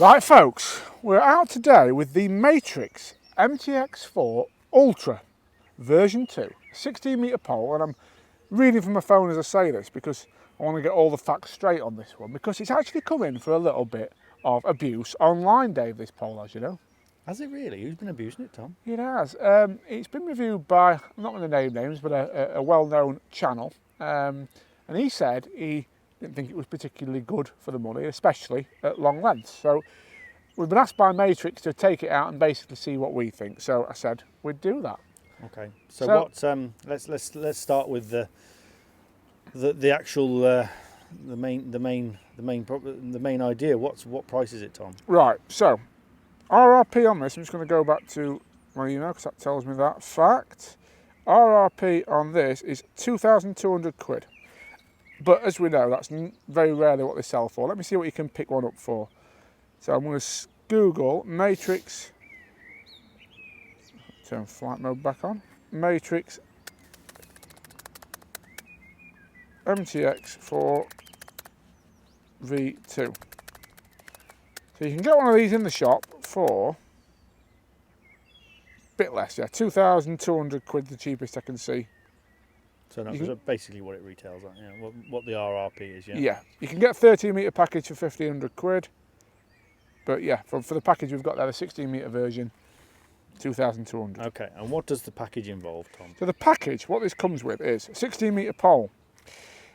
Right folks, we're out today with the Matrix MTX4 Ultra version 2, 16 metre pole, and I'm reading from my phone as I say this because I want to get all the facts straight on this one, because it's actually come in for a little bit of abuse online, Dave, this pole, as you know. Has it really? Who's been abusing it, Tom? It has. It's been reviewed by, I'm not going to name names, but a well-known channel, and he said he didn't think it was particularly good for the money, especially at long lengths. So we've been asked by Matrix to take it out and basically see what we think. So I said we'd do that. Okay. So what? Let's start with the actual the main idea. What price is it, Tom? Right. So RRP on this. I'm just going to go back to my email because that tells me that fact. RRP on this is 2,200 quid. But as we know, that's very rarely what they sell for. Let me see what you can pick one up for. So I'm going to Google Matrix, turn flight mode back on, Matrix MTX4 V2. So you can get one of these in the shop for a bit less, yeah, 2,200 quid, the cheapest I can see. So that's basically what it retails at, yeah. What the RRP is, yeah. Yeah, you can get a 13 metre package for 1,500 quid. But yeah, for the package we've got there, the 16 metre version, 2,200. Okay, and what does the package involve, Tom? So the package, what this comes with is a 16 metre pole.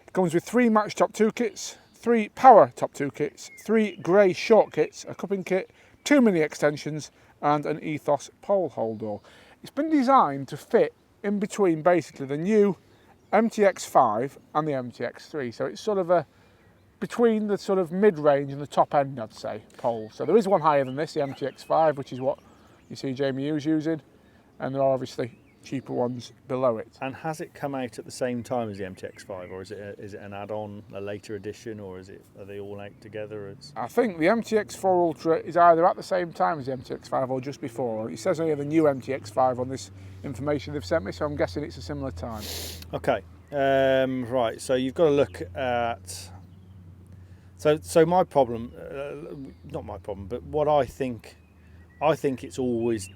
It comes with 3 match top 2 kits, 3 power top 2 kits, 3 grey short kits, a cupping kit, 2 mini extensions, and an ethos pole holder. It's been designed to fit in between basically the new MTX5 and the MTX3, so it's sort of between the sort of mid-range and the top end, I'd say, pole. So there is one higher than this, the MTX5, which is what you see Jamie Hughes using, and there are obviously cheaper ones below it. And has it come out at the same time as the MTX5, or is it an add-on, a later edition, or are they all out together? I think the MTX4 Ultra is either at the same time as the MTX5 or just before. It says only the new MTX5 on this information they've sent me, so I'm guessing it's a similar time. Okay, right. So you've got to look at. So my problem, not my problem, but what I think it's always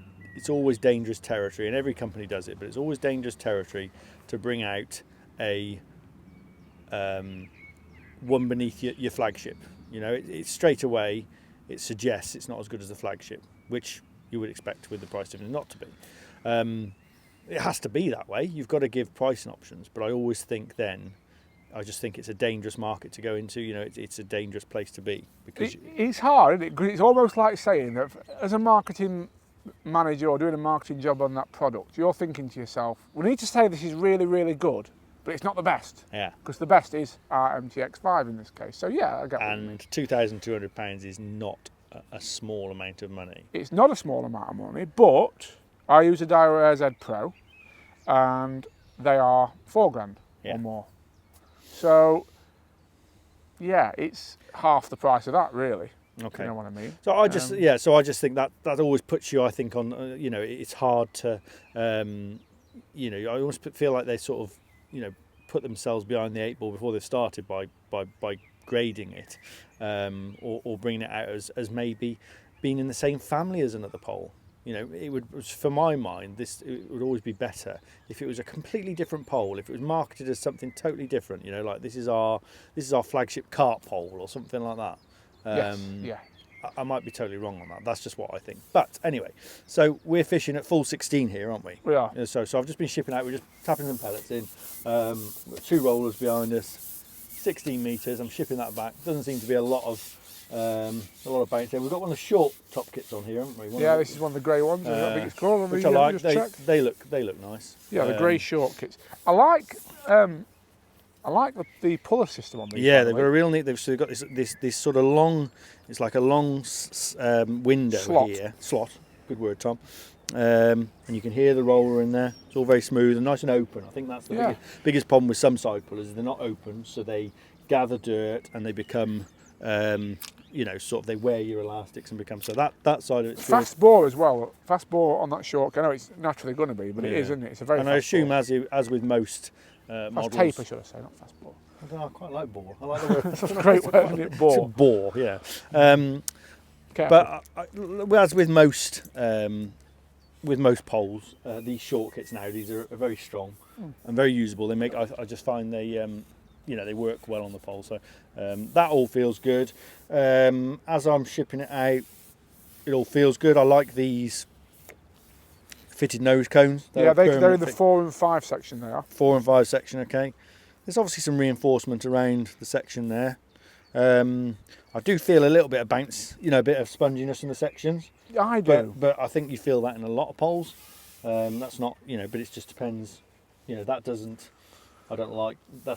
dangerous territory, and every company does it, but it's always dangerous territory to bring out a one beneath your flagship. You know, it's straight away, it suggests it's not as good as the flagship, which you would expect with the price difference not to be. It has to be that way. You've got to give pricing options, but I always think I just think it's a dangerous market to go into. You know, it's a dangerous place to be because it's hard, isn't it? Because it's almost like saying that as a marketing manager or doing a marketing job on that product, you're thinking to yourself, we need to say this is really, really good, but it's not the best. Yeah. Because the best is our MTX5 in this case. So yeah, I get what you mean. And £2,200 is not a small amount of money. It's not a small amount of money, but I use a Dyro Air Z Pro, and they are £4,000 or more. So, yeah, it's half the price of that, really. Okay. You know what I mean? So I just think that always puts you, I think, on. You know, it's hard to. You know, I almost feel like they sort of, you know, put themselves behind the 8 ball before they've started by grading it, or bringing it out as maybe being in the same family as another pole. You know, it would, for my mind, it would always be better if it was a completely different pole. If it was marketed as something totally different, you know, like this is our flagship cart pole or something like that. Yes, yeah. I might be totally wrong on that. That's just what I think. But anyway, so we're fishing at full 16 here, aren't we? We are. So I've just been shipping out. We're just tapping some pellets in. We've got 2 rollers behind us, 16 metres. I'm shipping that back. Doesn't seem to be a lot of bounce there. We've got one of the short top kits on here, haven't we? This is one of the grey ones. I think it's called. Which I like. They look nice. Yeah, the grey short kits. I like the puller system on these. Yeah, they've got a real neat. They've got this sort of long. It's like a long window here. Slot. Good word, Tom. And you can hear the roller in there. It's all very smooth and nice and open. I think that's the biggest problem with some side pullers is they're not open, so they gather dirt and they become. You know, sort of they wear your elastics and become so that side of it. Fast bore as well. Fast bore on that short. I know it's naturally going to be, but it is, isn't it? It's a very. And fast I assume bore. as with most models. Fast taper, should I say, not fast bore. I quite like bore. I like the word. That's a great word, isn't it? Bore. Bore, yeah. Careful. But as with most poles, these short kits now, these are very strong and very usable. They make, I just find they, they work well on the pole. So that all feels good. As I'm shipping it out, it all feels good. I like these fitted nose cones. Yeah, they're in the 4 and 5 section. They are 4 and 5 section. Okay, there's obviously some reinforcement around the section there. I do feel a little bit of bounce, a bit of sponginess in the sections. I do, but I think you feel that in a lot of poles. That's not, but it just depends. That's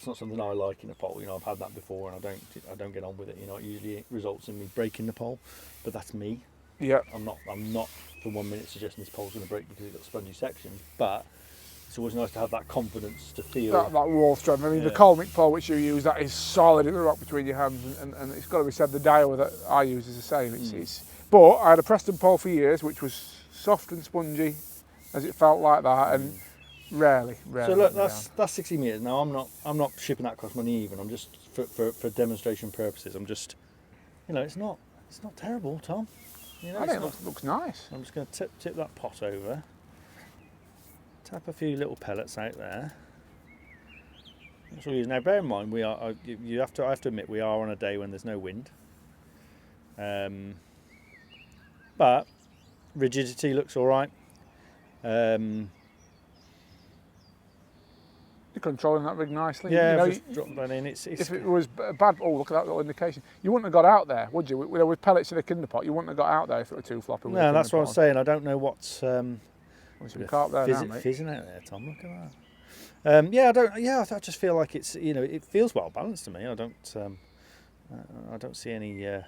not something I like in a pole. I've had that before, and I don't get on with it. It usually results in me breaking the pole, but that's me. Yeah, I'm not for 1 minute suggesting this pole's going to break because it's got spongy sections, but it's always nice to have that confidence to feel that wall strength. I mean, the Colmic pole which you use, that is solid in the rock between your hands, and it's got to be said, the dial that I use is the same. But I had a Preston pole for years, which was soft and spongy, as it felt like that, and rarely. So look, that's 60 metres. Now I'm not shipping that across money even. I'm just for demonstration purposes. I'm just, it's not terrible, Tom. I think it looks nice. I'm just going to tip that pot over. Tap a few little pellets out there. That's all. Now, bear in mind, I have to admit, we are on a day when there's no wind. But rigidity looks all right. You're controlling that rig nicely. Yeah, just drop that in. If it was bad, look at that little indication. You wouldn't have got out there, would you? With pellets in a kinder pot, you wouldn't have got out there if it were too floppy. No, that's what I'm saying. I don't know what's some carp there now, mate. Fizzing out there, Tom. Look at that. I just feel like it's it feels well balanced to me. I don't see any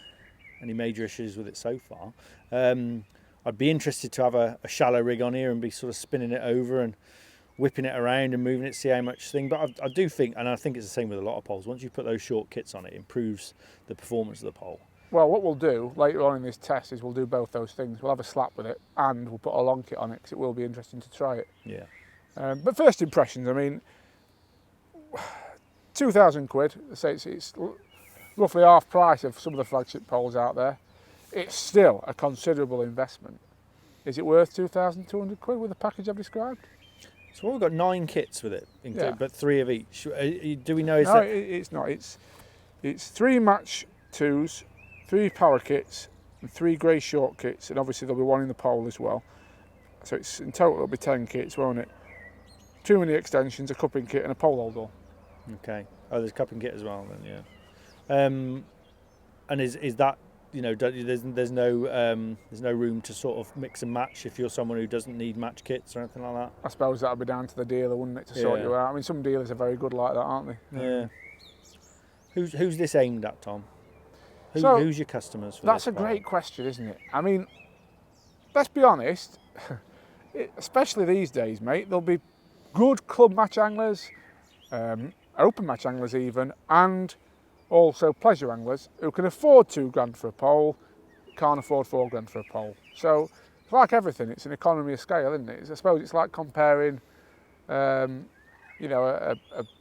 major issues with it so far. I'd be interested to have a shallow rig on here and be sort of spinning it over and whipping it around and moving it, see how much thing. But I do think, and I think it's the same with a lot of poles, once you put those short kits on, it improves the performance of the pole. Well, what we'll do later on in this test is we'll do both those things. We'll have a slap with it and we'll put a long kit on it because it will be interesting to try it. Yeah. But first impressions, I mean, 2,000 quid, say it's roughly half price of some of the flagship poles out there. It's still a considerable investment. Is it worth 2,200 quid with the package I've described? So we've got 9 kits with it, but 3 of each. Do we know? It's not. It's 3 match 2s, 3 power kits, and 3 grey short kits, and obviously there'll be 1 in the pole as well. So it's in total it'll be 10 kits, won't it? 2 mini extensions, a cupping kit, and a pole holder. Okay. Oh, there's a cupping kit as well then, yeah. And is that, there's no room to sort of mix and match if you're someone who doesn't need match kits or anything like that? I suppose that'll be down to the dealer, wouldn't it, to sort you out? I mean, some dealers are very good like that, aren't they? Yeah. Who's this aimed at, Tom? Who's your customers for that's a great question, isn't it? I mean, let's be honest, especially these days, mate, there'll be good club match anglers, open match anglers even, and also pleasure anglers who can afford $2,000 for a pole, can't afford $4,000 for a pole. So it's like everything, it's an economy of scale, isn't it? I suppose it's like comparing, a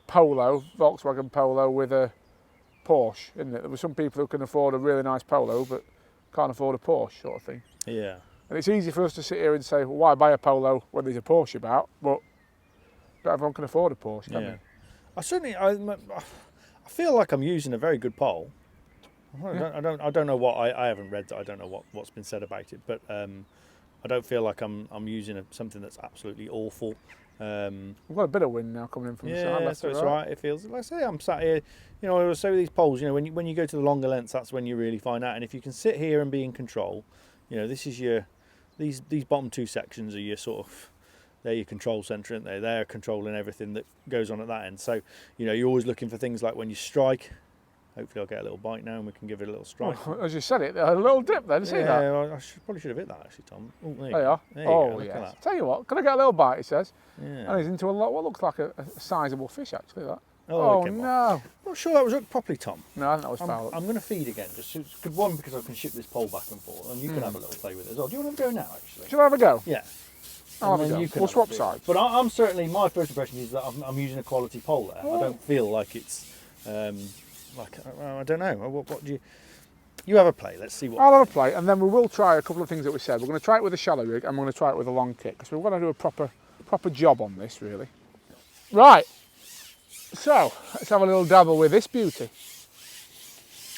Polo, Volkswagen Polo, with a Porsche, isn't it? There were some people who can afford a really nice Polo but can't afford a Porsche, sort of thing. Yeah. And it's easy for us to sit here and say, well, why buy a Polo when there's a Porsche about? But not everyone can afford a Porsche, can they? I feel like I'm using a very good pole. I don't know what I haven't read that. I don't know what's been said about it, but I don't feel like I'm using something that's absolutely awful. We've got a bit of wind now coming in from the side. Yeah, so it's right. It feels like, say I'm sat here. I always say with these poles, when you go to the longer lengths, that's when you really find out. And if you can sit here and be in control, this is these bottom 2 sections are your sort of, they're your control centre, aren't they? They're controlling everything that goes on at that end. So, you're always looking for things like when you strike. Hopefully I'll get a little bite now and we can give it a little strike. Well, as you said it, a little dip then, see that? Yeah, probably should have hit that actually, Tom. Oh, there you are. There you go. Yes. Tell you what, can I get a little bite, he says. Yeah. And he's into what looks like a sizeable fish, actually, that. Oh no. I'm not sure that was hooked properly, Tom. No, I think that was foul. I'm going to feed again, just good one, because I can ship this pole back and forth, and you can have a little play with it as well. Do you want to have a go now, actually? Should I have a go? Yeah. I'll have a go. We'll swap sides. But I'm certainly, my first impression is that I'm using a quality pole there. I don't feel like it's, I don't know. What do you... You have a play. Let's see what. I'll have a play, and then we will try a couple of things that we said. We're going to try it with a shallow rig, and we're going to try it with a long kit, because we've got to do a proper job on this, really. Right. So let's have a little dabble with this beauty.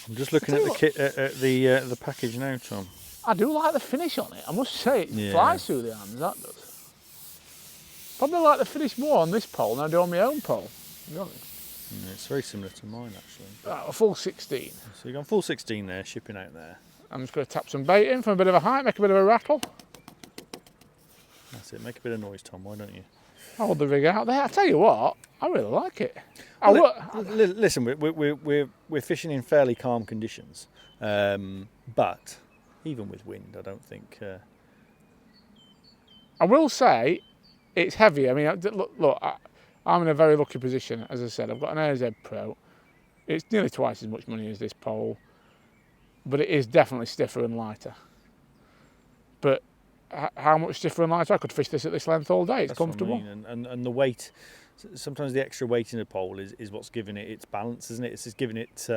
I'm just looking at the kit, at the package now, Tom. I do like the finish on it. I must say, it flies through the hands. That does. Probably like the finish more on this pole than I do on my own pole. To be honest. It's very similar to mine, actually. A full 16. So you've gone full 16 there, shipping out there. I'm just going to tap some bait in from a bit of a height, make a bit of a rattle. That's it. Make a bit of noise, Tom. Why don't you? Hold the rig out there. I tell you what, I really like it. Listen, we're fishing in fairly calm conditions, but even with wind, I don't think. I will say, it's heavy. I mean, look. I'm in a very lucky position, as I said. I've got an AZ Pro. It's nearly twice as much money as this pole, but it is definitely stiffer and lighter. But how much stiffer and lighter? I could fish this at this length all day. It's comfortable. What I mean. And the weight, sometimes the extra weight in a pole is what's giving it its balance, isn't it? It's just giving it,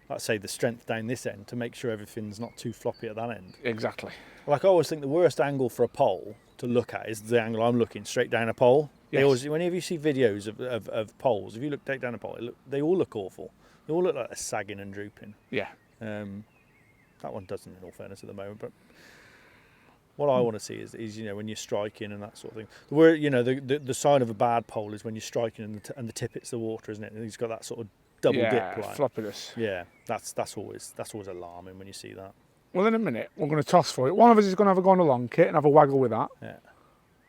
let's say, the strength down this end to make sure everything's not too floppy at that end. Exactly. Like I always think the worst angle for a pole to look at is the angle I'm looking straight down a pole. Yes. Whenever you see videos of poles, if you look down a pole, they all look awful. They all look like they're sagging and drooping. Yeah. That one doesn't, in all fairness, at the moment. But what I want to see is when you're striking and that sort of thing. The sign of a bad pole is when you're striking and the tip hits the water, isn't it? And it's got that sort of double dip line. Floppiness. Yeah, that's always alarming when you see that. Well, in a minute, we're going to toss for it. One of us is going to have a go on a long kit and have a waggle with that. Yeah.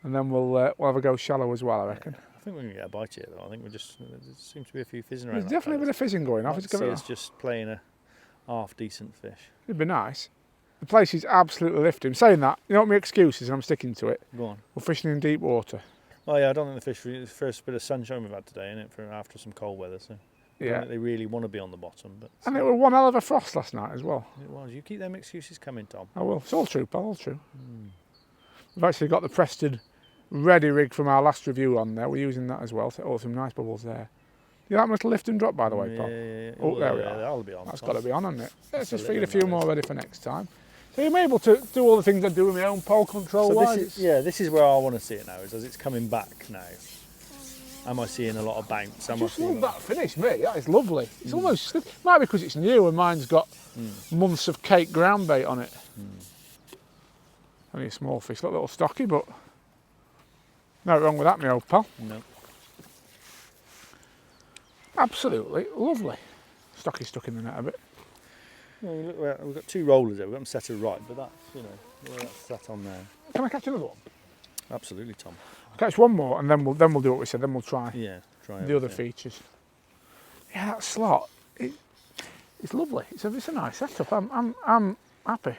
And then we'll have a go shallow as well, I reckon. Yeah. I think we're going to get a bite here, though. I think there seems to be a few fizzing around. There's definitely a bit of fizzing going off. It's just playing a half decent fish. It'd be nice. The place is absolutely lifting. Saying that, you know what my excuse is, and I'm sticking to it. Go on. We're fishing in deep water. Oh yeah, I don't think the first bit of sunshine we've had today, innit, after some cold weather. So I don't think they really want to be on the bottom. But and it was one hell of a frost last night as well. It was. You keep them excuses coming, Tom. I will. It's all true, pal. All true. We've actually got the Preston ready rig from our last review on there. We're using that as well. So, some nice bubbles there. You like me to lift and drop, by the way, pal? Yeah. Oh, there we are. That'll be on. That's got to be on, hasn't it? Let's just feed a few more ready for next time. So you're able to do all the things I do with my own pole control wise. This is where I want to see it now. Is as it's coming back now. Am I seeing a lot of bounce? I just love that finish, mate. That is lovely. It's almost slip. Might be because it's new and mine's got months of cake ground bait on it. Only a small fish, look a little stocky, but no wrong with that, my old pal. No. Absolutely lovely. Stocky stuck in the net a bit. Well, look, we've got two rollers there. We've got them set to right, but that's set on there. Can I catch another one? Absolutely, Tom. I'll catch one more, and then we'll do what we said. Then we'll try. Try the other features. Yeah, that slot. It's lovely. It's a nice setup. I'm happy.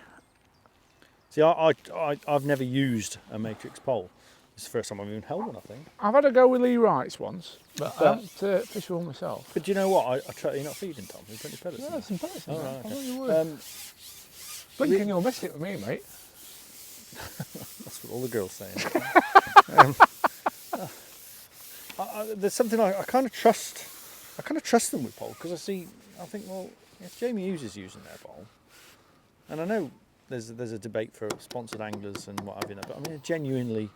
See, I've never used a Matrix pole. It's the first time I've even held one, I think. I've had a go with Lee Wright's once, but I haven't fished one myself. But do you know what? I try. You're not feeding, Tom. There's plenty of pellets. Yeah, there's some pellets in there. Right, okay. You would. Blinking, you'll miss it with me, mate. That's what all the girls say. There's something I kind of trust. I kind of trust them with pole because I think, well, if Jamie Hughes is using their pole, and I know there's a debate for sponsored anglers and what have you, but I mean, genuinely,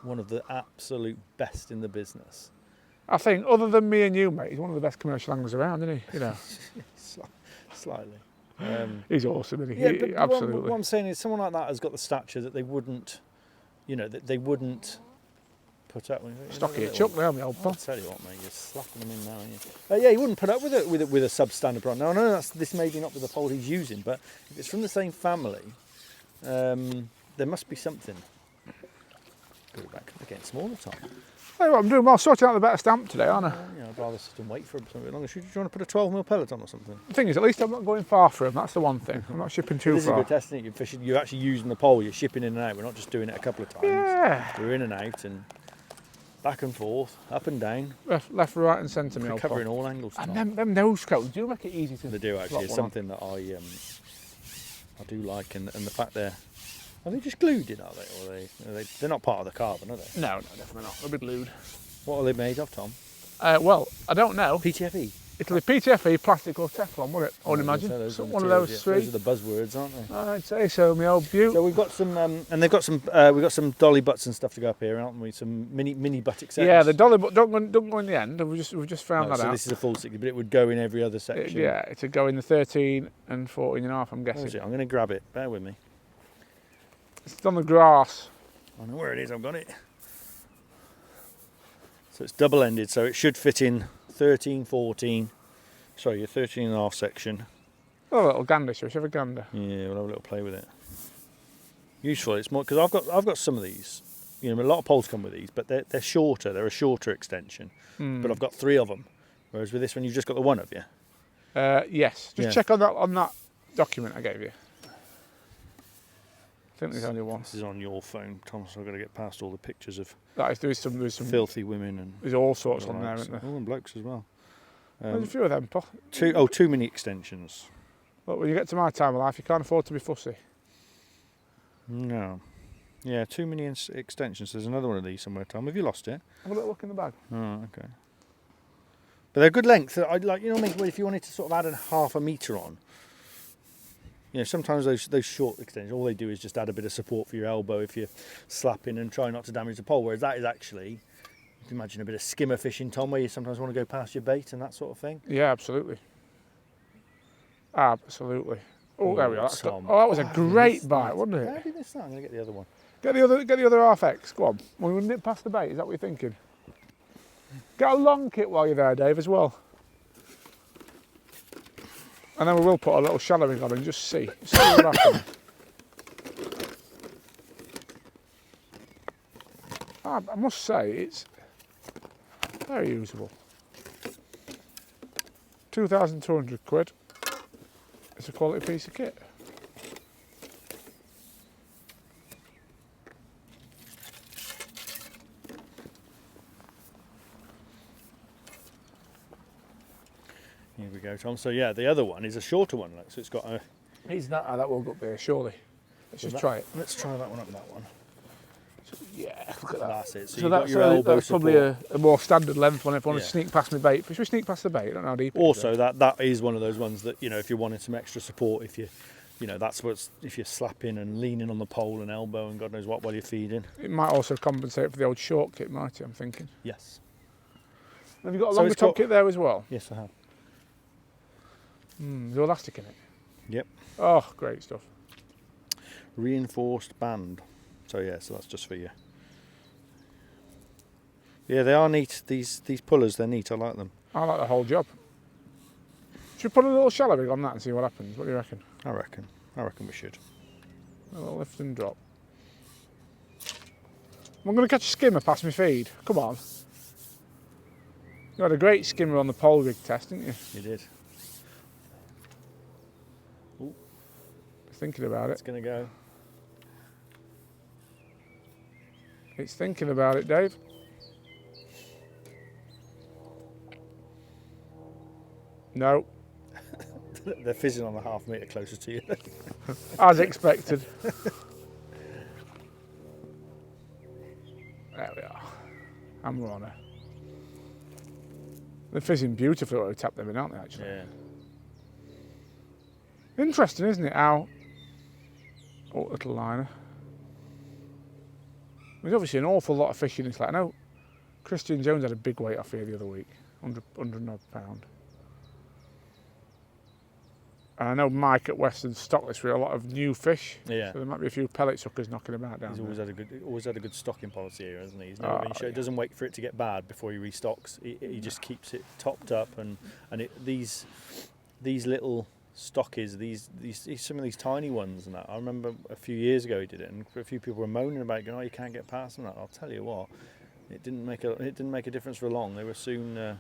one of the absolute best in the business. I think, other than me and you, mate, he's one of the best commercial anglers around, isn't he? Slightly. He's awesome, isn't he? Yeah, but absolutely. What I'm saying is, someone like that has got the stature that they wouldn't, that they wouldn't put up with. Stocky a chuck there, my old pal. I'll tell you what, mate, you're slapping them in now, aren't you? He wouldn't put up with it with a substandard product. Now I know this may be not with the pole he's using, but if it's from the same family, there must be something. Go back again, smaller, Tom. Tell you what I'm doing, well, sorting out the better stamp today, aren't I? I'd rather sit and wait for him a bit longer. Do you want to put a 12mm pellet on or something? The thing is, at least I'm not going far for him. That's the one thing. I'm not shipping too This far. is a good test, isn't it? You're fishing. You're actually using the pole. You're shipping in and out. We're not just doing it a couple of times. Yeah. We're in and out and back and forth, up and down. Left, right, and centre, me old covering pal. all angles. And them nose scopes do make it easy to. They do actually. It's something that I do like, and the fact are they just glued in? Are they? Or they're not part of the carbon, are they? No, definitely not. They'll be glued. What are they made of, Tom? Well, I don't know. PTFE. Italy PTFE, plastic or Teflon, wouldn't it? I would imagine. One of those three. Those are the buzzwords, aren't they? I'd say so, my old beaut. So we've got some, and they've got some. We've got some dolly butts and stuff to go up here, haven't we? Some mini buttock sections. Yeah, the dolly butt don't go in the end. We've just found that so out. This is a full 60, but it would go in every other section. Yeah, it would go in the 13 and 14 and a half, I'm guessing. Where is it? I'm going to grab it. Bear with me. It's on the grass. I know where it is. I've got it. So it's double-ended, so it should fit in 13, 14. Sorry, your 13 and a half section. Oh, a little gander. Shall we have a gander? Yeah, we'll have a little play with it. Useful. It's more because I've got some of these. You know, a lot of poles come with these, but they're shorter. They're a shorter extension. But I've got 3 of them. Whereas with this one, you've just got the one of you. Yes. Just check on that document I gave you. I think there's only one. This is on your phone, Tom, so I've got to get past all the pictures of There's some filthy women and there's all sorts on there, isn't there? Oh, and blokes as well. There's a few of them, Paul. 2 mini extensions. But when you get to my time of life, you can't afford to be fussy. No. Yeah, 2 mini extensions. There's another one of these somewhere, Tom. Have you lost it? Have a little look in the bag. Oh, okay. But they're good length. I'd like, you know what I mean? If you wanted to sort of add a half a metre on, you know, sometimes those short extensions, all they do is just add a bit of support for your elbow if you're slapping and trying not to damage the pole. Whereas that is actually, you can imagine a bit of skimmer fishing, Tom, where you sometimes want to go past your bait and that sort of thing. Yeah, absolutely. Absolutely. Oh, there we are. Tom. That was a great bite, wasn't it? How did you miss that? I'm going to get the other one. Get the other half X. Go on. We will nip past the bait. Is that what you're thinking? Get a long kit while you're there, Dave, as well. And then we will put a little shallowing on and just see what happens. I must say, it's very usable. 2,200 quid. It's a quality piece of kit. Here we go, Tom. So yeah, the other one is a shorter one. Look, so it's got a. That will go up there, surely. Let's just try it. Let's try that one up. That one. Yeah, look at that. That's it. So, So you've got that's probably a more standard length one if I want to sneak past my bait. Should we sneak past the bait? I don't know how deep. Also, that is one of those ones that, you know, if you wanted some extra support, if you're slapping and leaning on the pole and elbow and God knows what while you're feeding. It might also compensate for the old short kit, might it? I'm thinking. Yes. Have you got a longer top kit there as well? Yes, I have. There's elastic in it. Yep. Oh, great stuff. Reinforced band. So yeah, so that's just for you. Yeah, they are neat. These pullers, they're neat. I like them. I like the whole job. Should we put a little shallow rig on that and see what happens? What do you reckon? I reckon we should. A little lift and drop. I'm going to catch a skimmer past my feed. Come on. You had a great skimmer on the pole rig test, didn't you? You did. Ooh. Thinking about It's it. going to go. It's thinking about it, Dave. No. They're fizzing on a half metre closer to you. As expected. There we are. And we're on her. They're fizzing beautifully when we tap them in, aren't they, actually? Yeah. Interesting, isn't it, how... Oh, little liner. There's obviously an awful lot of fish in this lake. I know Christian Jones had a big weight off here the other week, 100 odd pound. And I know Mike at Weston stocked this with a lot of new fish. Yeah. So there might be a few pellet suckers knocking about down He's there. always had a good stocking policy here, hasn't he? He's never been shown. Yeah. Doesn't wait for it to get bad before he restocks. He just keeps it topped up, and these little stockies, these some of these tiny ones and that. I remember a few years ago he did it, and a few people were moaning about going, "Oh, you can't get past them." I'll tell you what, it didn't make a difference for long. They were soon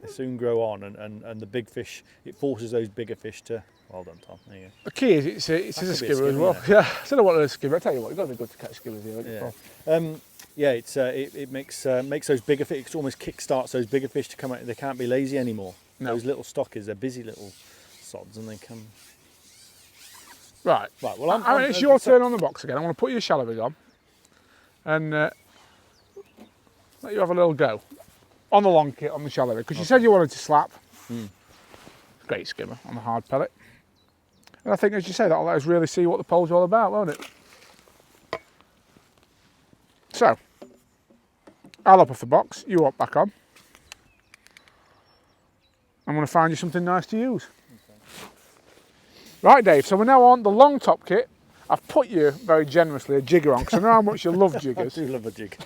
they soon grow on, and the big fish, it forces those bigger fish to. Well done, Tom. There you go. The key is it's a skimmer as well. Yeah. Yeah, I don't know what a skimmer. I tell you what, you've got to be good to catch skimmers here. Yeah. It makes those bigger fish. It almost kick-starts those bigger fish to come out. They can't be lazy anymore. No. Those little stockies, they're busy little sods, and they come. Right. Well, it's your turn on the box again. I want to put your shallow rig on and let you have a little go on the long kit on the shallow rig because you said you wanted to slap. Great skimmer on the hard pellet. And I think, as you say, that'll let us really see what the pole's all about, won't it? So, I'll hop off the box, you hop back on. I'm going to find you something nice to use. Okay. Right, Dave, so we're now on the long top kit. I've put you very generously a jigger on because I know how much you love jiggers. I do love a jigger.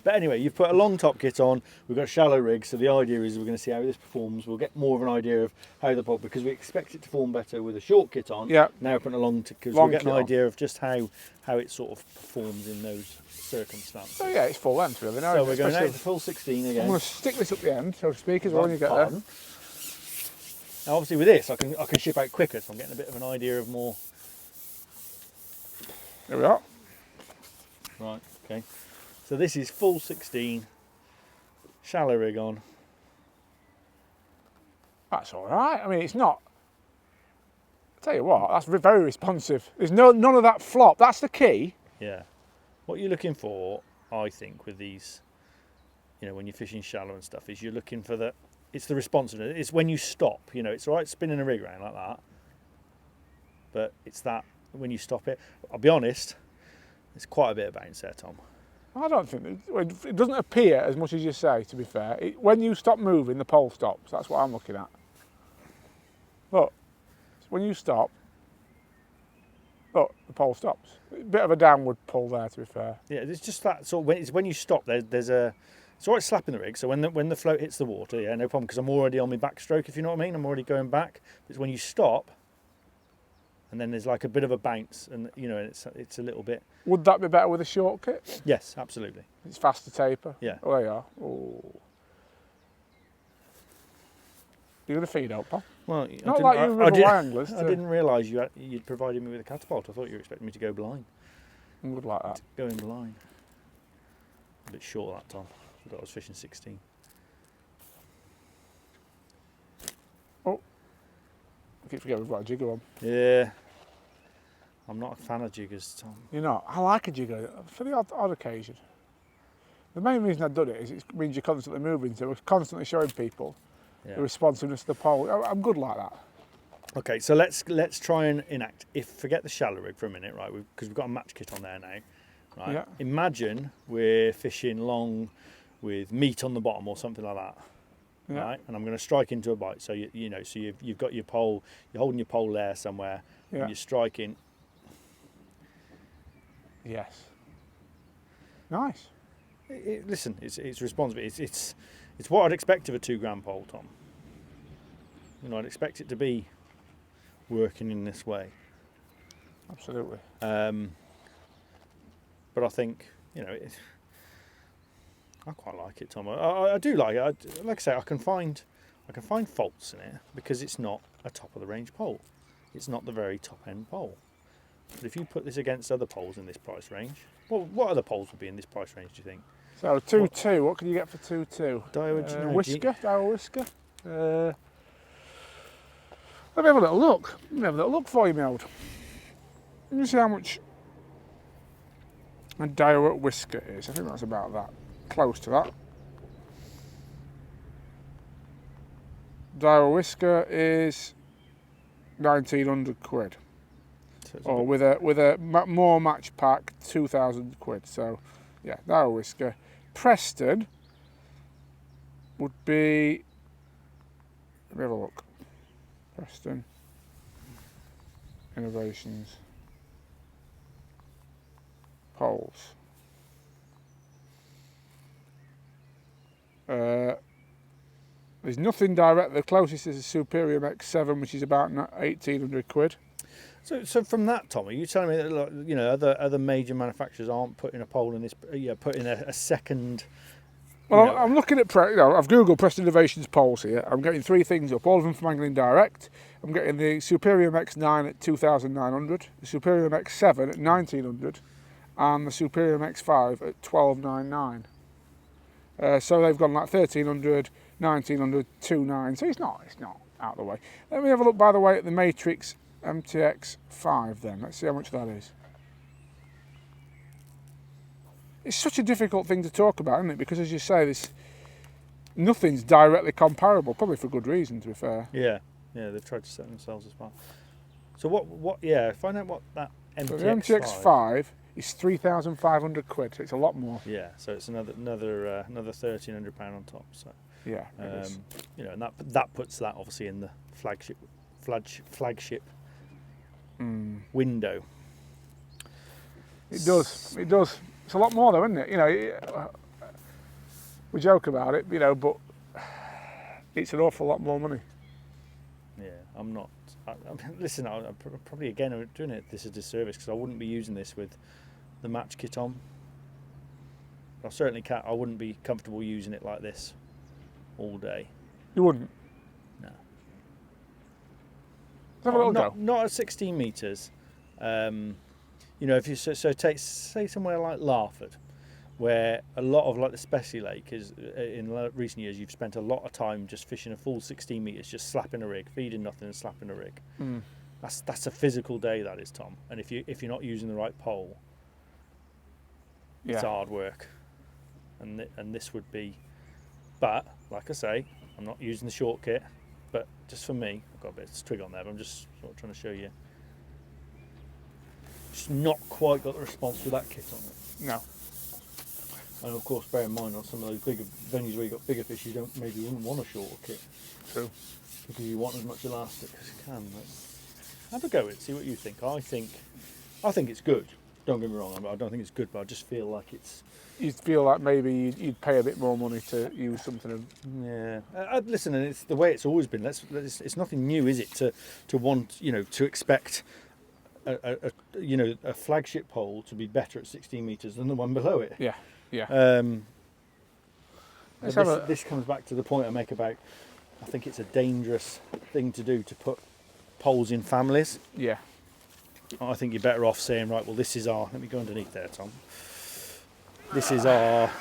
But anyway, you've put a long top kit on. We've got a shallow rig, so the idea is we're going to see how this performs. We'll get more of an idea of how the pole, because we expect it to perform better with a short kit on. Yeah. Now we're putting a long kit, because we'll get an idea of just how it sort of performs in those circumstances. So yeah, it's full length really. Now, so we're going out to full 16 again. I'm going to stick this up the end, so to speak, as well when you get there. Now obviously with this, I can ship out quicker, so I'm getting a bit of an idea of more. There we are. Right, okay. So this is full 16, shallow rig on. That's all right. I mean, it's not. I'll tell you what, that's very responsive. There's none of that flop. That's the key. Yeah. What you're looking for, I think, with these, you know, when you're fishing shallow and stuff, is you're looking for it's the responsiveness. It's when you stop. You know, it's all right spinning a rig around like that, but it's that. When you stop it, I'll be honest, there's quite a bit of bounce there, Tom. I don't think it doesn't appear as much as you say. To be fair, when you stop moving, the pole stops. That's what I'm looking at. Look, when you stop, look, the pole stops. A bit of a downward pull there. To be fair, yeah, it's just that. So when you stop, there's a. It's all right slapping the rig. So when the float hits the water, yeah, no problem, because I'm already on my backstroke. If you know what I mean, I'm already going back. It's when you stop. And then there's like a bit of a bounce, and you know, it's a little bit. Would that be better with a short kit? Yes, absolutely. It's faster taper. Yeah. Oh, there you are. Oh. You're gonna feed out, pal. Well, not like you river anglers. I didn't realise you'd provided me with a catapult. I thought you were expecting me to go blind. I would like that. Going blind. A bit short that time. I thought I was fishing 16. Oh. I keep forgetting we've got a jigger on. Yeah. I'm not a fan of jiggers, Tom. You're not? I like a jigger for the odd occasion. The main reason I've done it is it means you're constantly moving, so we're constantly showing people the responsiveness of the pole. I'm good like that. Okay, so let's try and enact. Forget the shallow rig for a minute, right? Because we've got a match kit on there now, right? Yeah. Imagine we're fishing long with meat on the bottom or something like that. Yeah. Right, and I'm going to strike into a bite. So you know, so you've got your pole, you're holding your pole there somewhere, and you're striking. Yes. Nice. Listen, it's responsive. It's what I'd expect of a 2 gram pole, Tom. You know, I'd expect it to be working in this way. Absolutely. But I think, you know, I quite like it, Tom. I do like it. Like I say, I can find faults in it because it's not a top of the range pole. It's not the very top end pole. But if you put this against other poles in this price range, what other poles would be in this price range, do you think? So 2.2. What can you get for 2.2? Whisker. Dial whisker. Let me have a little look. Let me have a little look for you, Meld. Let me see how much a dial whisker is. I think that's about that. Close to that. Dial whisker is 1,900 quid. Or with a more match pack, 2,000 quid. So, yeah, dial whisker. Preston would be. Let me have a look. Preston Innovations poles. There's nothing direct. The closest is a Superior MX7, which is about 1,800 quid. So from that, Tom, are you telling me that, you know, other major manufacturers aren't putting a pole in this? Putting a second. Well, I'm looking at. I've googled Preston Innovations poles here. I'm getting 3 things up. All of them from Angling Direct. I'm getting the Superior MX9 at 2,900, the Superior MX7 at 1,900, and the Superior MX5 at 1,299. So they've gone like 1,300, 1,900, 2,900. So it's not out of the way. Let me have a look, by the way, at the Matrix MTX4 then. Let's see how much that is. It's such a difficult thing to talk about, isn't it? Because as you say, nothing's directly comparable, probably for good reason, to be fair. Yeah, they've tried to set themselves apart. So what? Yeah, find out what that MTX5. So the MTX5 is £3,500, so it's a lot more. Yeah, so it's another £1,300 on top. So Yeah, it is. you know, and that puts that obviously in the flagship window. It does. It does. It's a lot more, though, isn't it? You know, we joke about it, you know, but it's an awful lot more money. Yeah, I'm not. Listen, I'm probably again doing this a disservice because I wouldn't be using this with the match kit on. I certainly can't. I wouldn't be comfortable using it like this all day. You wouldn't? No. Let's have a little go. Not at 16 metres. You know, if you take say somewhere like Larford, where a lot of like the Spessy Lake is in recent years, you've spent a lot of time just fishing a full 16 metres, just slapping a rig, feeding nothing and slapping a rig. That's a physical day, that is, Tom. And if you're not using the right pole, it's hard work. And this would be, but like I say, I'm not using the short kit, but just for me, I've got a bit of twig on there, but I'm just sort of trying to show you. Just not quite got the response with that kit on it. No. And of course, bear in mind on some of those bigger venues where you've got bigger fish, you wouldn't want a shorter kit. True. Because you want as much elastic as you can. Have a go at it, see what you think. I think it's good. Don't get me wrong, I don't think it's good, but I just feel like it's... You'd feel like maybe you'd pay a bit more money to use something. Yeah. Listen, and it's the way it's always been. It's nothing new, is it? To want, you know, to expect a flagship pole to be better at 16 metres than the one below it. Yeah. Yeah. This comes back to the point I make about, I think it's a dangerous thing to do to put poles in families. Yeah. I think you're better off saying, right, well, this is our, let me go underneath there, Tom. This is our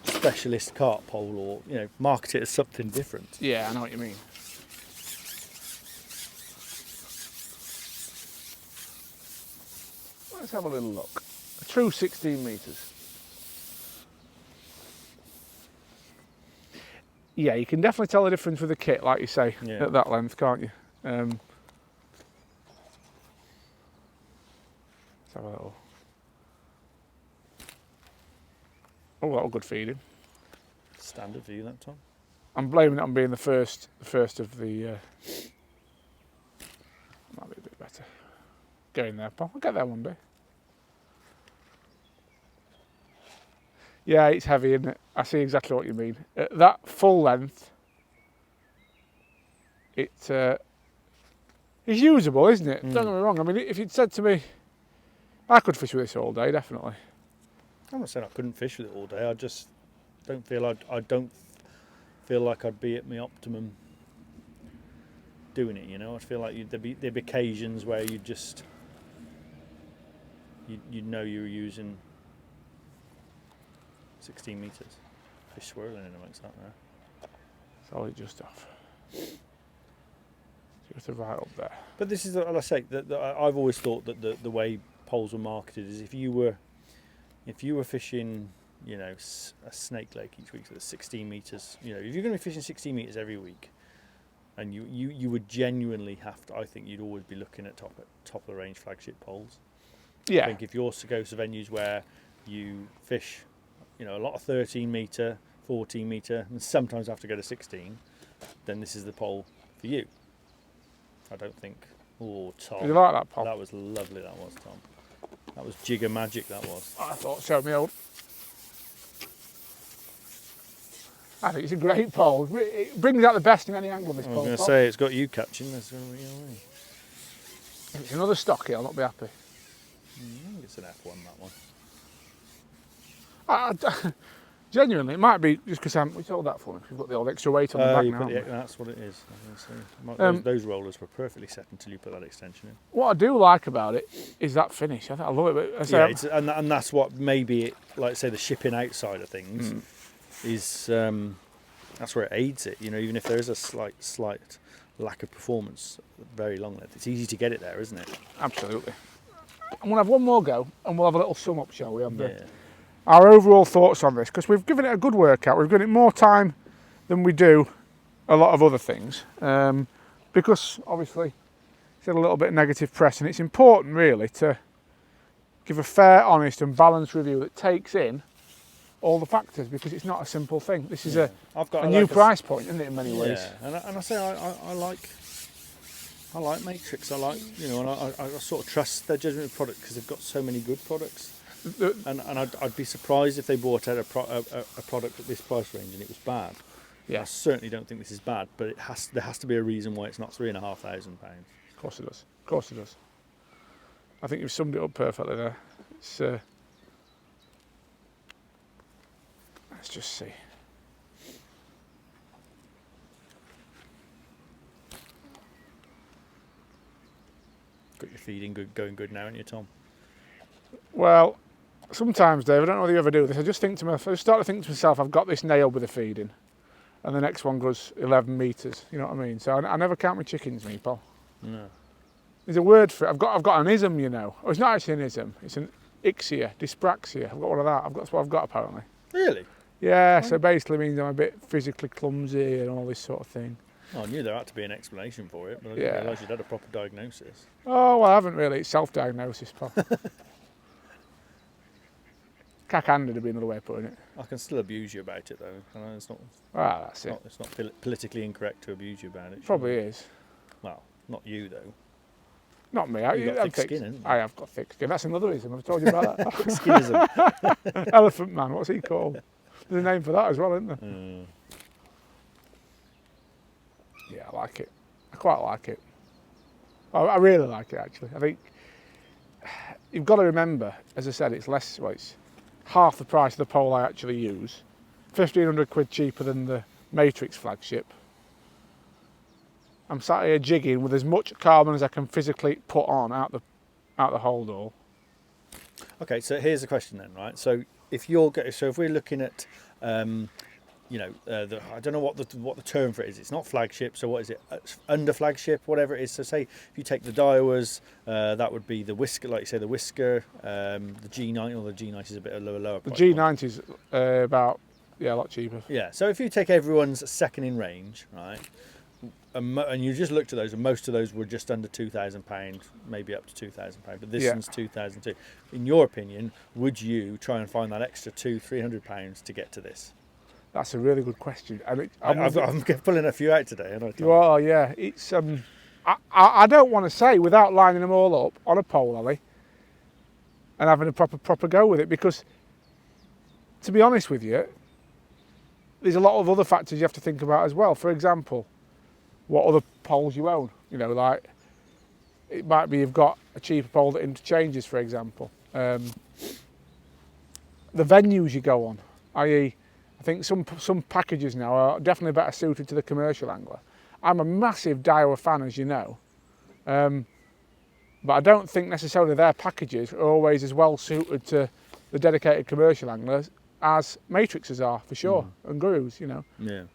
specialist carp pole, or, you know, market it as something different. Yeah, I know what you mean. Let's have a little look. A true 16 metres. Yeah, you can definitely tell the difference with the kit, like you say, at that length, can't you? Let's have a little. Oh, that'll good feeding. Standard for you, that, Tom? I'm blaming it on being the first of the. Might be a bit better. Go in there, Paul. I'll get there one day. Yeah, it's heavy, isn't it? I see exactly what you mean. At that full length, it's usable, isn't it? Don't get me wrong. I mean, if you'd said to me, I could fish with this all day, definitely. I'm not saying I couldn't fish with it all day. I just don't feel I don't feel like I'd be at my optimum doing it. You know, I feel like there'd be occasions where you know you were using 16 metres. Fish swirling in amongst that now. Solid just off. Just right up there. But this is, like I say, that I've always thought that the way poles were marketed is if you were fishing, you know, a snake lake each week, so that's 16 metres. You know, if you're going to be fishing 16 metres every week, and you would genuinely have to, I think you'd always be looking at top of the range flagship poles. Yeah. I think if you also go to venues where you fish, you know, a lot of 13 metre, 14 metre, and sometimes have to go to 16, then this is the pole for you. I don't think. Oh, Tom. Did you like that pole? That was lovely, that was, Tom. That was jigger magic, that was. I thought so, me old. I think it's a great pole. It brings out the best in any angle, this pole. I was going to say, it's got you catching. That's going to be all right. If it's another stocky, I'll not be happy. I think it's an F1, that one. Genuinely, it might be just because we told that for me. We've got the old extra weight on the back now. That's what it is. Those rollers were perfectly set until you put that extension in. What I do like about it is that finish. I love it. But and that's what maybe it, like say the shipping outside of things is. That's where it aids it. You know, even if there is a slight lack of performance, very long length, it's easy to get it there, isn't it? Absolutely. I'm gonna have one more go, and we'll have a little sum up, shall we? Yeah. Our overall thoughts on this, because we've given it a good workout. We've given it more time than we do a lot of other things, because obviously it's had a little bit of negative press, and it's important really to give a fair, honest and balanced review that takes in all the factors, because it's not a simple thing. This is a new price point, isn't it, in many ways? Yeah, and I say I like Matrix. I like, you know, and I sort of trust their judgment of product because they've got so many good products. And I'd be surprised if they brought out a product at this price range and it was bad. Yeah. I certainly don't think this is bad, but there has to be a reason why it's not £3,500. Of course it does. Of course it does. I think you've summed it up perfectly there. It's, let's just see. Got your feeding going good now, haven't you, Tom? Well, sometimes, Dave, I don't know whether you ever do this. I just start to think to myself, I've got this nailed with the feeding, and the next one goes 11 metres. You know what I mean? So I never count my chickens, me pal. No. There's a word for it. I've got an ism, you know. Oh, it's not actually an ism. It's an ixia, dyspraxia. I've got one of that. That's what I've got apparently. Really? Yeah. So basically means I'm a bit physically clumsy and all this sort of thing. Oh, I knew there had to be an explanation for it, but I Yeah. didn't realise you'd had a proper diagnosis. Oh well, I haven't really. It's self-diagnosis, pal. Cack-handed would be another way of putting it. I can still abuse you about it, though. It's not. Ah, that's it. It's not politically incorrect to abuse you about it. Probably is. Well, not you though. Not me. You've got thick skin, haven't you? I have got thick skin. That's another reason. I've told you about that. Thick skinism. Elephant man. What's he called? There's a name for that as well, isn't there? Yeah, I like it. I quite like it. I really like it, actually. I think you've got to remember, as I said, it's half the price of the pole I actually use. 1,500 quid cheaper than the Matrix flagship. I'm sat here jigging with as much carbon as I can physically put on out the hold all. Okay, so here's the question then, right? So if we're looking at, you know, I don't know what the term for it is. It's not flagship. So what is it? Under flagship, whatever it is. So say if you take the Daiwas, that would be the Whisker, like you say, the Whisker, the G90. Or the G90 is a bit lower. The G90 is about a lot cheaper. Yeah. So if you take everyone's second in range, right? And you just looked at those, and most of those were just under £2,000, maybe up to £2,000. But this one's £2,200. In your opinion, would you try and find that extra £200-300 to get to this? That's a really good question. I'm pulling a few out today. You are, yeah. It's I don't want to say without lining them all up on a pole alley and having a proper go with it, because to be honest with you, there's a lot of other factors you have to think about as well. For example, what other poles you own. You know, like it might be you've got a cheaper pole that interchanges, for example. The venues you go on, i.e. I think some packages now are definitely better suited to the commercial angler. I'm a massive Daiwa fan, as you know, but I don't think necessarily their packages are always as well suited to the dedicated commercial anglers as Matrixes are, for sure, and Gurus, you know. Yeah.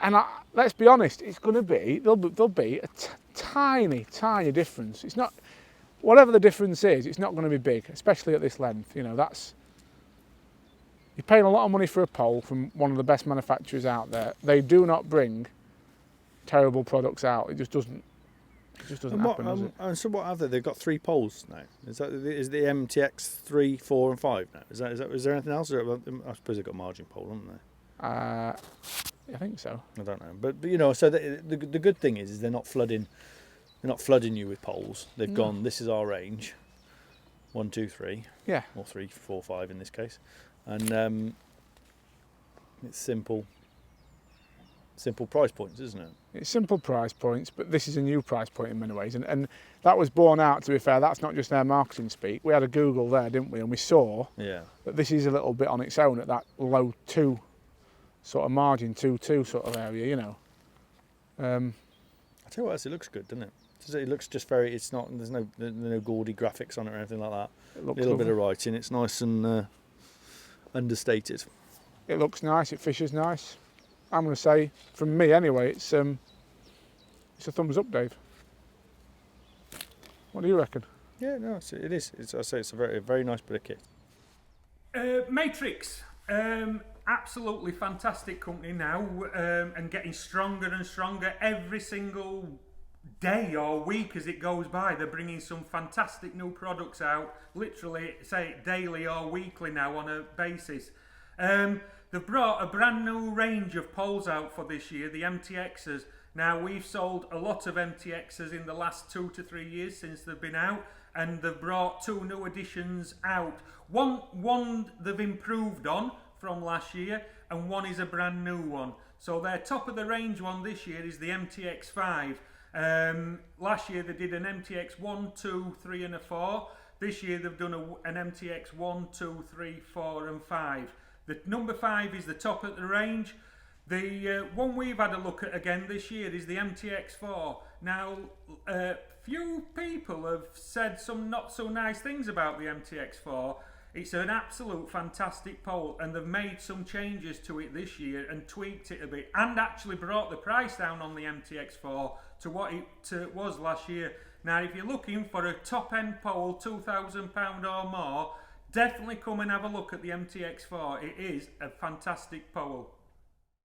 And let's be honest, there'll be a tiny difference. It's not, whatever the difference is, it's not going to be big, especially at this length. You know, you're paying a lot of money for a pole from one of the best manufacturers out there. They do not bring terrible products out. It just doesn't happen, does it? And so what have they? They've got 3 poles now. Is the MTX3, 4 and 5 now? Is there anything else? I suppose they've got margin pole, haven't they? I think so. I don't know, but you know, so the good thing is they're not flooding you with poles. They've gone, this is our range, 1, 2, 3, yeah, or 3, 4, 5 in this case, and it's simple price points, isn't it? It's simple price points, but this is a new price point in many ways, and that was borne out. To be fair, that's not just their marketing speak. We had a Google there, didn't we? And we saw that this is a little bit on its own at that low 2 sort of margin, 2.2 sort of area, you know. I tell you what else, it looks good, doesn't it? It looks just very. It's not. There's no gaudy graphics on it or anything like that. It looks a little lovely. bit of writing. It's nice and understated. It looks nice. It fishes nice. I'm going to say, from me anyway, it's a thumbs up, Dave. What do you reckon? Yeah, no, I say it's a very nice bit of kit. Matrix. absolutely fantastic company now, and getting stronger and stronger every single day or week as it goes by. They're bringing some fantastic new products out, literally say daily or weekly now on a basis. They've brought a brand new range of poles out for this year, the MTXs. Now, we've sold a lot of MTXs in the last 2 to 3 years since they've been out, and they've brought 2 new additions out. One they've improved on from last year, and one is a brand new one. So their top of the range one this year is the MTX5. Last year they did an MTX 1, 2, 3 and a 4. This year they've done an MTX 1, 2, 3, 4 and 5. The number 5 is the top of the range. The one we've had a look at again this year is the MTX4. Now, few people have said some not so nice things about the MTX4. It's an absolute fantastic pole, and they've made some changes to it this year and tweaked it a bit, and actually brought the price down on the MTX4 to what it was last year. Now, if you're looking for a top-end pole, £2,000 or more, definitely come and have a look at the MTX4. It is a fantastic pole.